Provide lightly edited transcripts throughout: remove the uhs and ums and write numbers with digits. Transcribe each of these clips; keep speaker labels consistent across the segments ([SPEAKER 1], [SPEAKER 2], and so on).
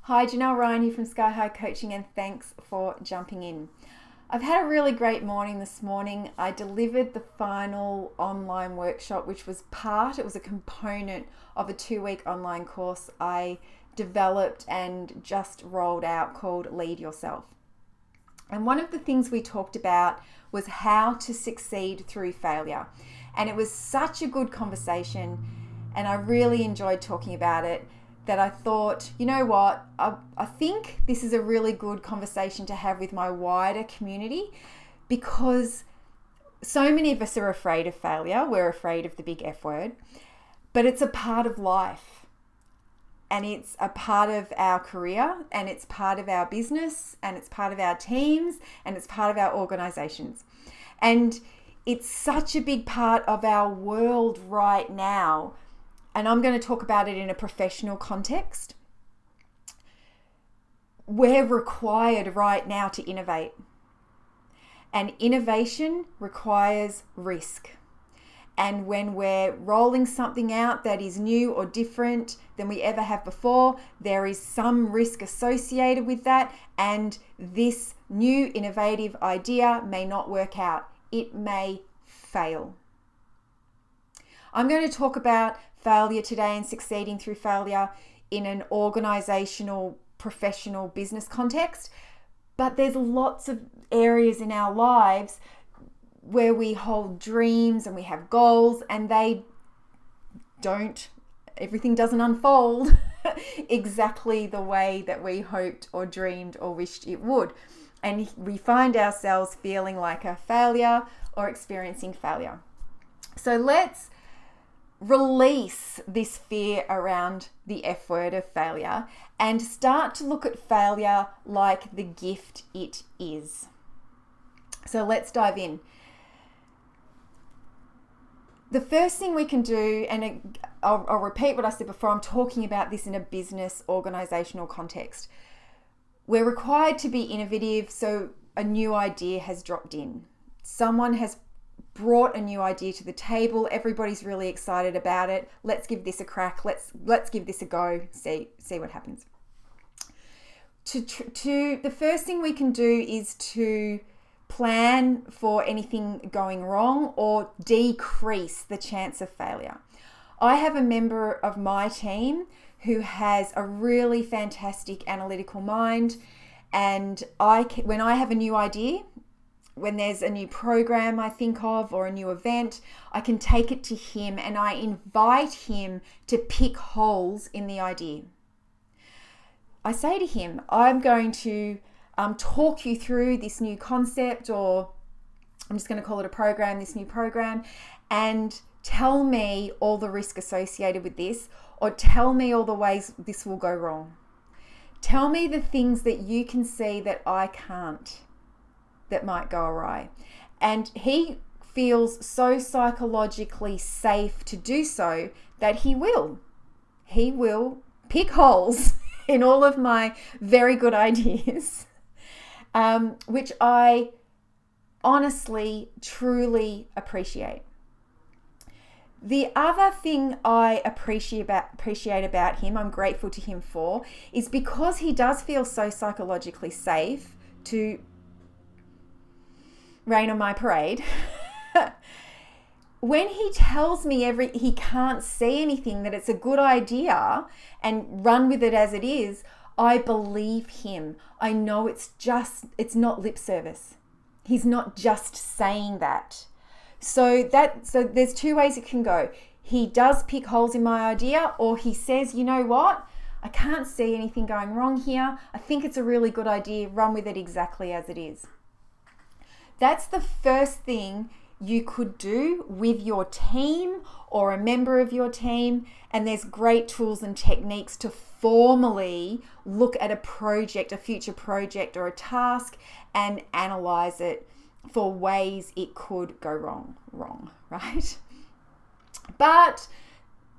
[SPEAKER 1] Hi, Janelle Ryan here from Sky High Coaching, and thanks for jumping in. I've had a really great morning this morning. I delivered the final online workshop, which was a component of a 2-week online course I developed and just rolled out called Lead Yourself. And one of the things we talked about was how to succeed through failure. And it was such a good conversation, and I really enjoyed talking about it, that I thought, you know what, I think this is a really good conversation to have with my wider community, because so many of us are afraid of failure. We're afraid of the big F word, but it's a part of life, and it's a part of our career, and it's part of our business, and it's part of our teams, and it's part of our organizations. And it's such a big part of our world right now. And I'm going to talk about it in a professional context. We're required right now to innovate. And innovation requires risk. And when we're rolling something out that is new or different than we ever have before, there is some risk associated with that. And this new innovative idea may not work out. It may fail. I'm going to talk about failure today and succeeding through failure in an organizational, professional, business context. But there's lots of areas in our lives where we hold dreams and we have goals, and everything doesn't unfold exactly the way that we hoped or dreamed or wished it would. And we find ourselves feeling like a failure or experiencing failure. So let's release this fear around the F word of failure and start to look at failure like the gift it is. So let's dive in. The first thing we can do, and I'll repeat what I said before, I'm talking about this in a business organizational context. We're required to be innovative, so a new idea has dropped in. Someone has brought a new idea to the table. Everybody's really excited about it. Let's give this a crack. Let's give this a go. See what happens. The first thing we can do is to plan for anything going wrong or decrease the chance of failure. I have a member of my team who has a really fantastic analytical mind, and when I have a new idea, when there's a new program I think of or a new event, I can take it to him and I invite him to pick holes in the idea. I say to him, I'm going to talk you through this new concept, or I'm just going to call it a program, this new program, and tell me all the risk associated with this, or tell me all the ways this will go wrong. Tell me the things that you can see that I can't, that might go awry. And he feels so psychologically safe to do so that he will pick holes in all of my very good ideas, which I honestly, truly appreciate. The other thing I appreciate about him, I'm grateful to him for, is because he does feel so psychologically safe to rain on my parade. When he tells me he can't see anything, that it's a good idea and run with it as it is, I believe him. I know it's not lip service. He's not just saying that. So there's two ways it can go. He does pick holes in my idea, or he says, you know what? I can't see anything going wrong here. I think it's a really good idea. Run with it exactly as it is. That's the first thing you could do with your team or a member of your team. And there's great tools and techniques to formally look at a project, a future project or a task, and analyze it for ways it could go wrong, right? But,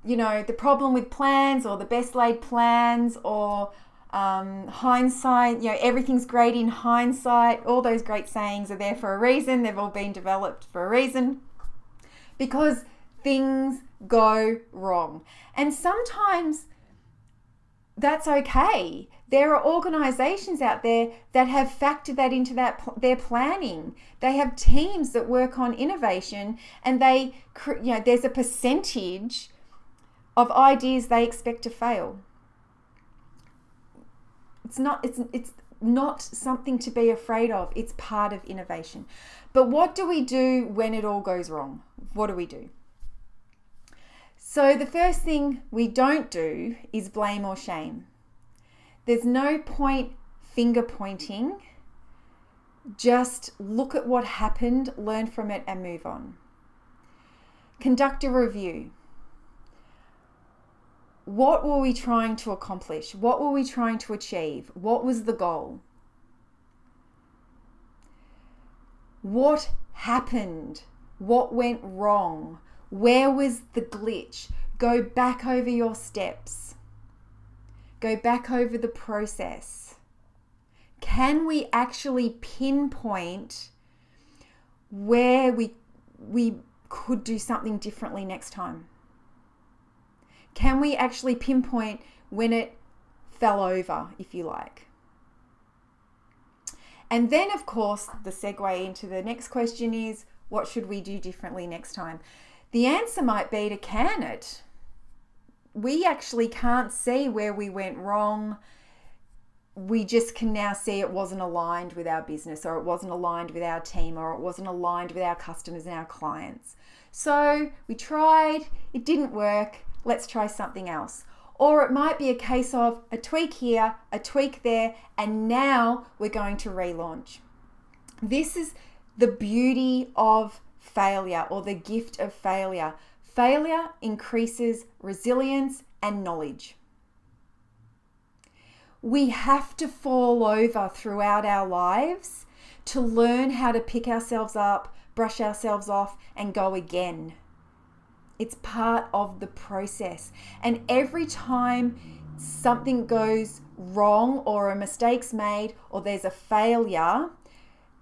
[SPEAKER 1] the problem with plans, or the best laid plans, or hindsight, everything's great in hindsight. All those great sayings are there for a reason. They've all been developed for a reason, because things go wrong. And sometimes That's okay. There are organizations out there that have factored that into their planning. They have teams that work on innovation, and there's a percentage of ideas they expect to fail. It's not something to be afraid of. It's part of innovation. But what do we do when it all goes wrong? What do we do? So the first thing we don't do is blame or shame. There's no point finger pointing. Just look at what happened, learn from it, and move on. Conduct a review. What were we trying to accomplish? What were we trying to achieve? What was the goal? What happened? What went wrong? Where was the glitch? Go back over your steps. Go back over the process. Can we actually pinpoint where we could do something differently next time? Can we actually pinpoint when it fell over, if you like? And then, of course, the segue into the next question is, what should we do differently next time? The answer might be to can it. We actually can't see where we went wrong. We just can now see it wasn't aligned with our business, or it wasn't aligned with our team, or it wasn't aligned with our customers and our clients. So we tried, it didn't work, let's try something else. Or it might be a case of a tweak here, a tweak there, and now we're going to relaunch. This is the beauty of failure, or the gift of failure. Failure increases resilience and knowledge. We have to fall over throughout our lives to learn how to pick ourselves up, brush ourselves off, and go again. It's part of the process. And every time something goes wrong, or a mistake's made, or there's a failure,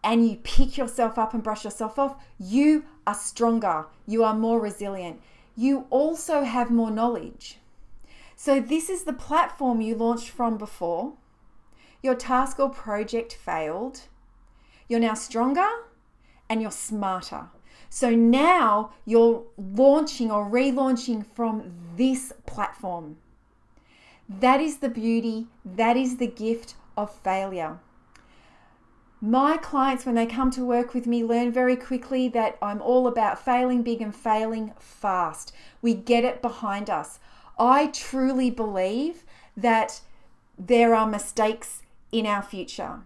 [SPEAKER 1] and you pick yourself up and brush yourself off, you are stronger. You are more resilient. You also have more knowledge. So this is the platform you launched from before. Your task or project failed. You're now stronger and you're smarter. So now you're launching or relaunching from this platform. That is the beauty. That is the gift of failure. My clients, when they come to work with me, learn very quickly that I'm all about failing big and failing fast. We get it behind us. I truly believe that there are mistakes in our future,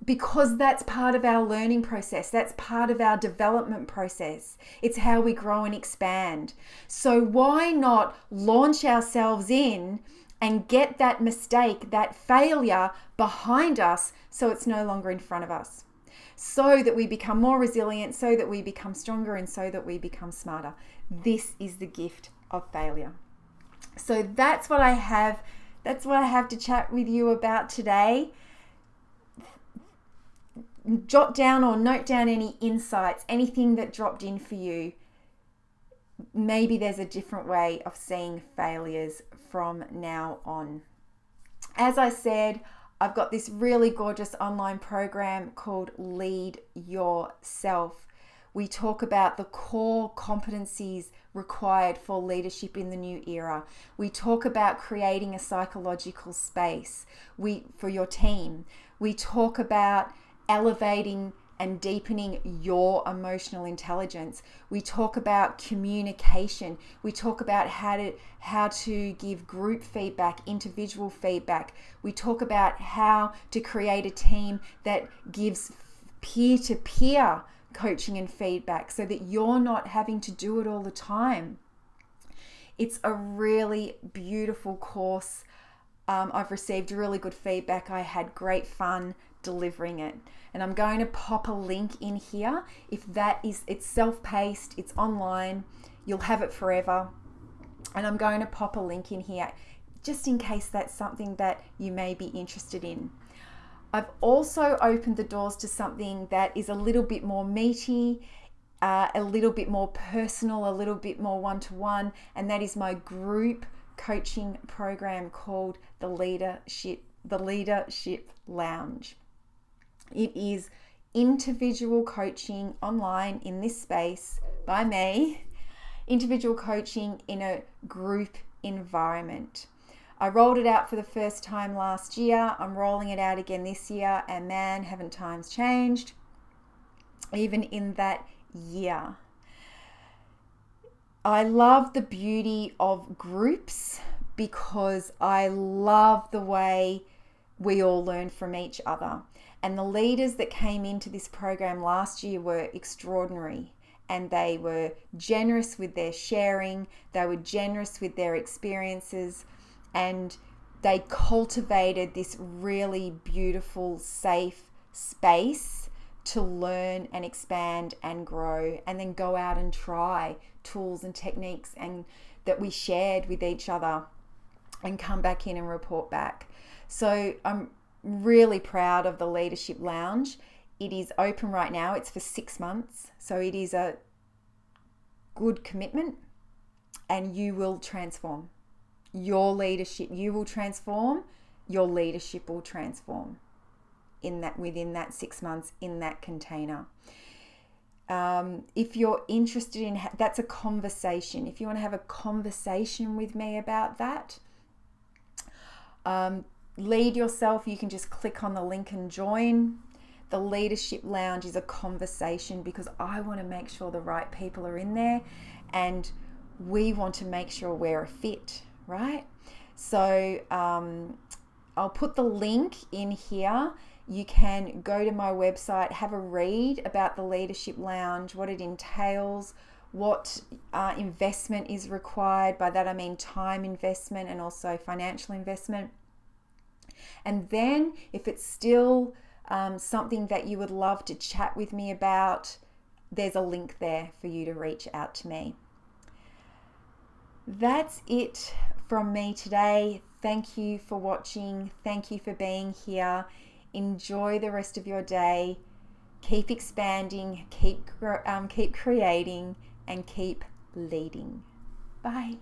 [SPEAKER 1] because that's part of our learning process. That's part of our development process. It's how we grow and expand. So why not launch ourselves in and get that mistake, that failure behind us, so it's no longer in front of us, so that we become more resilient, so that we become stronger, and so that we become smarter. This is the gift of failure. So that's what I have. That's what I have to chat with you about today. Jot down or note down any insights, anything that dropped in for you. Maybe there's a different way of seeing failures from now on. As I said, I've got this really gorgeous online program called Lead Yourself. We talk about the core competencies required for leadership in the new era. We talk about creating a psychological space for your team. We talk about elevating and deepening your emotional intelligence. We talk about communication. We talk about how to give group feedback, individual feedback. We talk about how to create a team that gives peer-to-peer coaching and feedback, so that you're not having to do it all the time. It's a really beautiful course. I've received really good feedback. I had great fun delivering it. And I'm going to pop a link in here. It's self-paced, it's online, you'll have it forever. And I'm going to pop a link in here just in case that's something that you may be interested in. I've also opened the doors to something that is a little bit more meaty, a little bit more personal, a little bit more one-to-one, and that is my group coaching program called the Leadership Lounge. It is individual coaching online in this space by me, individual coaching in a group environment. I rolled it out for the first time last year. I'm rolling it out again this year, and man, haven't times changed even in that year. I love the beauty of groups because I love the way we all learn from each other. And the leaders that came into this program last year were extraordinary, and they were generous with their sharing, they were generous with their experiences, and they cultivated this really beautiful, safe space to learn and expand and grow, and then go out and try tools and techniques and that we shared with each other and come back in and report back. So I'm really proud of the Leadership Lounge. It is open right now. It's for 6 months. So it is a good commitment, and you will transform your leadership. You will transform, your leadership will transform within that 6 months in that container. If you're interested in, that's a conversation. If you want to have a conversation with me about that, lead yourself, you can just click on the link and join. The Leadership Lounge is a conversation because I want to make sure the right people are in there, and we want to make sure we're a fit, right? So I'll put the link in here. You can go to my website, have a read about the Leadership Lounge, what it entails, what investment is required. By that I mean time investment and also financial investment. And then if it's still something that you would love to chat with me about, there's a link there for you to reach out to me. That's it from me today. Thank you for watching. Thank you for being here. Enjoy the rest of your day. Keep expanding, keep creating, and keep leading. Bye.